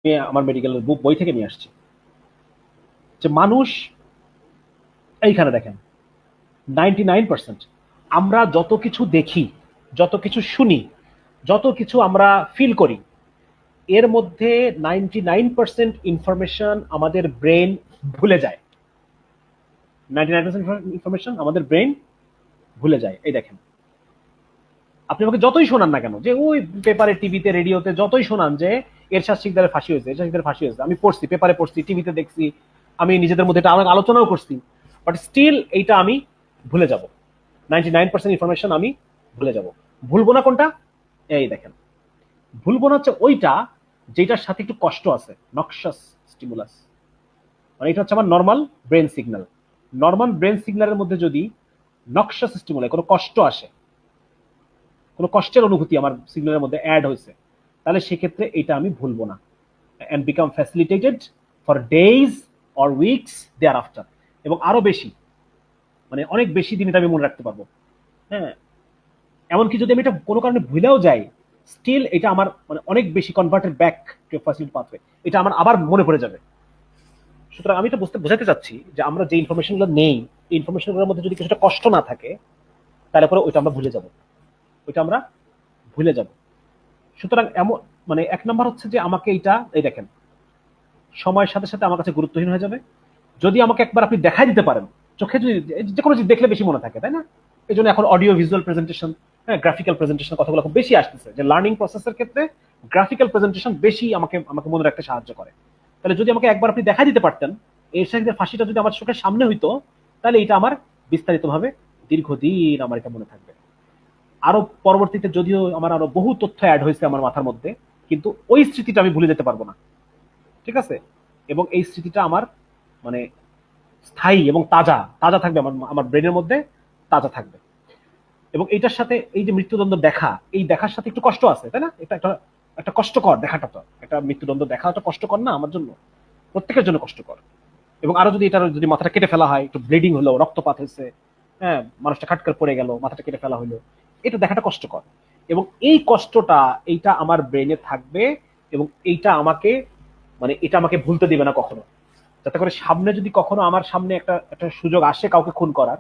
আমার মেডিকেল বই থেকে নিয়ে আসছি যে মানুষ এইখানে দেখেন 99% আমরা যত কিছু দেখি, যত কিছু শুনি, যত কিছু আমরা ফিল করি, এর মধ্যে 99% ইনফরমেশন আমাদের ব্রেন ভুলে যায়। 99% ইনফরমেশন আমাদের ব্রেন ভুলে যায়। এই দেখেন, আপনি আমাকে যতই শোনান না কেন, যে ওই পেপারে, টিভিতে, রেডিওতে যতই শোনান যে এরশাদ শিকদারের ফাঁসি হয়েছে, এরশাদ শিকদারের ফাঁসি হয়েছে, আমি পড়ছি, পেপারে পড়ছি, টিভিতে দেখছি, আমি নিজেদের মধ্যে এটা অনেক আলোচনাও করছি, বাট স্টিল এইটা আমি ভুলে যাব। 99% ইনফরমেশন আমি ভুলে যাব। ভুলবো না কোনটা? এই দেখেন, ভুলবো না হচ্ছে ওইটা যেটার সাথে একটু কষ্ট আছে, নক্সাস স্টিমুলাস। মানে এটা হচ্ছে আমার normal brain signal. Normal brain সিগন্যালের মধ্যে যদি নক্সাস স্টিমুলাই, কোনো কষ্ট আসে, কোনো কষ্টের অনুভূতি আমার সিগন্যালের মধ্যে অ্যাড হয়েছে, তাহলে সেক্ষেত্রে এটা আমি ভুলবো না, and become facilitated for days or weeks thereafter. এবং আরো বেশি, মানে অনেক বেশি দিন এটা আমি মনে রাখতে পারবো। হ্যাঁ, এমনকি যদি আমি এটা কোনো কারণে ভুলেও যাই, স্টিল এটা আমার মানে অনেক বেশি converted back to facility pathway, এটা আমার আবার মনে পড়ে যাবে। সুতরাং আমি এটা বোঝাতে চাচ্ছি যে আমরা যে ইনফরমেশনগুলো নেই, এই ইনফরমেশনগুলোর মধ্যে যদি কিছুটা কষ্ট না থাকে, তাহলে পরে ওইটা আমরা ভুলে যাব, ওইটা আমরা ভুলে যাব। সুতরাং এমন মানে এক নাম্বার হচ্ছে যে আমাকে এইটা, এই দেখেন, সময়ের সাথে সাথে আমার কাছে গুরুত্বহীন হয়ে যাবে। যদি আমাকে একবার আপনি দেখাই দিতে পারেন, চোখে যদি, যে কোনো জিনিস দেখলে বেশি মনে থাকে, তাই না? এই জন্য এখন অডিও ভিজুয়াল প্রেজেন্টেশন, হ্যাঁ, গ্রাফিক্যাল প্রেজেন্টেশন কথাগুলো খুব বেশি আসতেছে, যে লার্নিং প্রসেসের ক্ষেত্রে গ্রাফিক্যাল প্রেজেন্টেশন বেশি আমাকে আমাকে মনে রাখতে সাহায্য করে। তাহলে যদি আমাকে একবার আপনি দেখাই দিতে পারতেন এর সাথে ফাঁসিটা যদি আমার চোখের সামনে হইতো, তাহলে এটা আমার বিস্তারিতভাবে দীর্ঘদিন আমার এটা মনে থাকবে। আরো পরবর্তীতে যদিও আমার আরো বহু তথ্য অ্যাড হয়েছে আমার মাথার মধ্যে, কিন্তু ওই স্মৃতিটা আমি ভুলে যেতে পারবো না। ঠিক আছে? এবং এই স্মৃতিটা আমার মানে স্থায়ী এবং তাজা তাজা থাকবে, আমার আমার ব্রেনের মধ্যে তাজা থাকবে। এবং এইটার সাথে এই যে মৃত্যুদণ্ড দেখা, এই দেখার সাথে একটু কষ্ট আছে, তাই না? এটা একটা একটা কষ্টকর দেখাটা, তো একটা মৃত্যুদণ্ড দেখা একটা কষ্টকর না আমার জন্য, প্রত্যেকের জন্য কষ্টকর। এবং আরো যদি এটার যদি মাথাটা কেটে ফেলা হয়, একটু ব্লিডিং হলো, রক্তপাত হয়েছে, হ্যাঁ, মানুষটা খাটকার পড়ে গেল, মাথাটা কেটে ফেলা হলো, এটা দেখাটা কষ্টকর। এবং এই কষ্টটা, এইটা আমার ব্রেনে থাকবে, এবং এইটা আমাকে মানে এটা আমাকে ভুলতে দিবে না কখনো। যাতে করে সামনে যদি কখনো আমার সামনে একটা একটা সুযোগ আসে কাউকে খুন করার,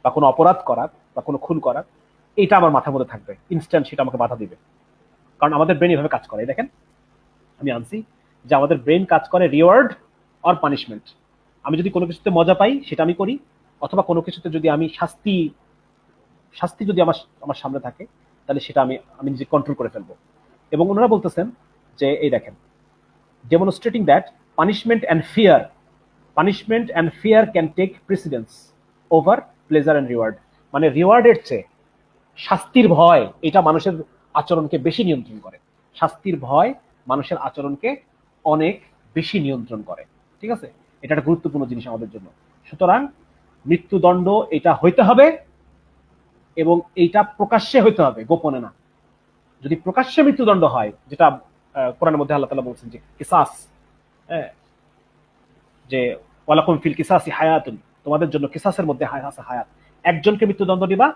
বা কোনো অপরাধ করার, বা কোনো খুন করার, এইটা আমার মাথার মধ্যে থাকবে, ইনস্ট্যান্ট সেটা আমাকে বাধা দিবে। কারণ আমাদের ব্রেন এভাবে কাজ করে। দেখেন, আমি আনছি যে আমাদের ব্রেন কাজ করে রিওয়ার্ড অর পানিশমেন্ট। আমি যদি কোনো কিছুতে মজা পাই সেটা আমি করি, অথবা কোনো কিছুতে যদি আমি শাস্তি শাস্তি যদি আমার আমার সামনে থাকে, তাহলে সেটা আমি আমি নিজে কন্ট্রোল করে ফেলবো। এবং ওনারা বলতেছেন যে এই দেখেন, demonstrating that punishment and fear can take precedence over pleasure and reward। মানে রিওয়ার্ডের চেয়ে শাস্তির ভয় এটা মানুষের আচরণকে বেশি নিয়ন্ত্রণ করে। শাস্তির ভয় মানুষের আচরণকে অনেক বেশি নিয়ন্ত্রণ করে। ঠিক আছে? এটা একটা গুরুত্বপূর্ণ জিনিস আমাদের জন্য। সুতরাং মৃত্যুদণ্ড এটা হইতে হবে, এবং এইটা প্রকাশ্যে হইতে হবে, গোপনে না। যদি প্রকাশ্যে মৃত্যুদণ্ড হয়, যেটা কোরআনের মধ্যে আল্লাহ তাআলা বলছেন যে কিসাস, যে ওয়ালাকুম ফিল কিসাসি হায়াতুন, তোমাদের জন্য কিসাসের মধ্যে আছে হায়াত। একজনকে মৃত্যুদণ্ড দিবা,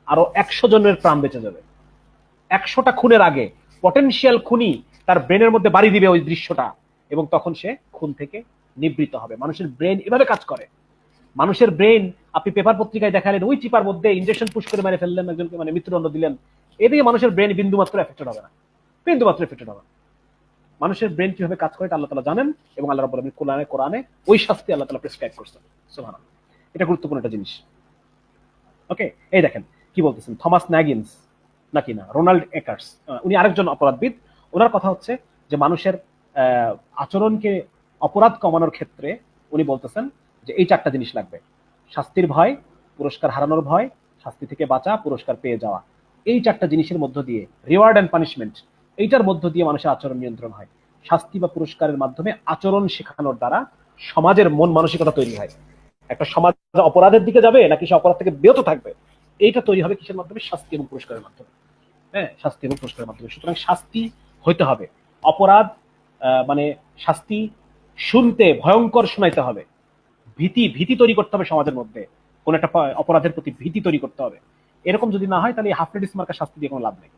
আরো 100 জনের প্রাণ বেঁচে যাবে। 100টা খুনের আগে পটেনশিয়াল খুনি তার ব্রেনের মধ্যে বাড়ি দিবে ওই দৃশ্যটা, এবং তখন সে খুন থেকে নিবৃত্ত হবে। মানুষের ব্রেন এভাবে কাজ করে। মানুষের ব্রেন, আপনি পেপার পত্রিকায় দেখালেন ওই চিপার মধ্যে ইনজেকশন পুশ করে মেরে ফেললেন একজনকে, মানে মৃত্যুদণ্ড দিলেন, এদিকে মানুষের ব্রেন বিন্দু মাত্র এফেক্টেড হবে না, বিন্দু মাত্র এফেক্টেড হবে না। মানুষের ব্রেন কিভাবে কাজ করে আল্লাহ তাআলা জানেন, এবং আল্লাহ রাব্বুল আলামিন কোরআনে ওই শাস্তি আল্লাহ তাআলা প্রেসক্রাইব করছেন। সুবহানাল্লাহ, এটা গুরুত্বপূর্ণ একটা জিনিস। ওকে, এই দেখেন কি বলতেছেন থমাস ন্যাগিনস, নাকি না রোনাল্ড একার্স, উনি আরেকজন অপরাধবিদ। ওনার কথা হচ্ছে যে মানুষের আচরণকে, অপরাধ কমানোর ক্ষেত্রে উনি বলতেছেন যে এই 4টা জিনিস লাগবে: শাস্তির ভয়, পুরস্কার হারানোর ভয়, শাস্তি থেকে বাঁচা, পুরস্কার পেয়ে যাওয়া। এই 4টা জিনিসের মধ্য দিয়ে, রিওয়ার্ড অ্যান্ড পানিশমেন্ট, এইটার মধ্য দিয়ে মানুষের আচরণ নিয়ন্ত্রণ হয়। শাস্তি বা পুরস্কারের মাধ্যমে আচরণ শেখানোর দ্বারা সমাজের মন মানসিকতা তৈরি হয়। একটা সমাজ অপরাধের দিকে যাবে নাকি সে অপরাধ থেকে বিরত থাকবে, এইটা তৈরি হবে কিসের মাধ্যমে? শাস্তি এবং পুরস্কারের মাধ্যমে। হ্যাঁ, শাস্তি এবং পুরস্কারের মাধ্যমে। সুতরাং শাস্তি হইতে হবে। অপরাধ মানে শাস্তি শুনতে ভয়ঙ্কর শোনাইতে হবে, ভীতি ভীতি তৈরি করতে হবে সমাজের মধ্যে, কোন একটা অপরাধের প্রতি ভীতি তৈরি করতে হবে। এরকম যদি না হয়, তাহলে হাফ রেডিস মার্কা শাস্তি দিয়ে কোনো লাভ নেই।